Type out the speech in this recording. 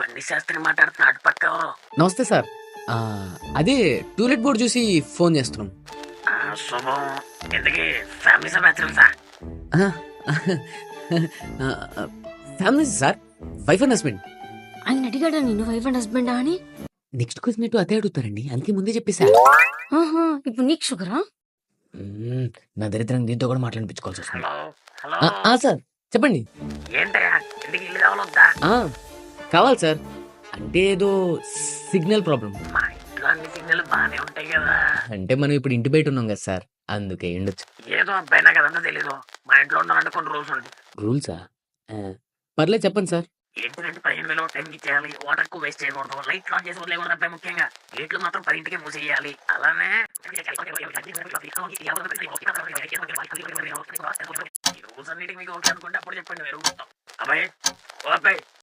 బండి శాస్త్రి మాట్లాడుతున్నాడు పక్క ఎవరు? నమస్తే సార్. ఆ, అదే టూలెట్ బోర్డు చూసి ఫోన్ చేస్తున్నాం. శుభం. ఎందుకు ఫ్యామిలీ బ్యాచులర్సా? Family sir, wife and husband. ఆయన అడిగాడా నిన్ను వైఫ్ అండ్ హస్బెండా అని? నెక్స్ట్ క్వశ్చన్ ఎటు అదే అడుగుతారండి, అందుకే ముందే చెప్పేసా. ఆహా, ఇప్పుడు నీకు షుగరా? నా దరిద్రం దీంతో కూడా మాట్లాడిపించుకోవాల్సి వస్తుంది. Hello hello. సార్ చెప్పండి. ఏంటయ్యా ఇంటికి ఇల్లు కావాలొద్దా? ఆ, కావాలి సార్. అంటే ఏదో సిగ్నల్ ప్రాబ్లం. మా ఇంట్లో అన్ని సిగ్నల్ బాగానే ఉంటాయి కదా. అంటే మనం ఇప్పుడు ఇంటి బయట ఉన్నాం కదా సార్, అందుకే ఉండొచ్చు. ఏదో అబ్బాయి నాకు అదంతా తెలీదు. మా ఇంట్లో ఉండాలంటే కొన్ని రూల్స్ ఉంటాయి. రూల్సా? పర్లేదు చెప్పండి సార్. ఏంటంటే 15 టైంకి చేయాలి, వాటర్ ఎక్కువ వేస్ట్ చేయకూడదు, లైట్ ఆన్ చేసి వదిలేకూడదు అబ్బాయి, ముఖ్యంగా గేట్లు మాత్రం 10ంటికే మూసేయాలి. అలానే ఈ రూల్స్ అన్నిటికీ మీకు ఓకే అనుకుంటే అప్పుడు చెప్పండి, వేరు అబ్బాయి. ఓ అబ్బాయి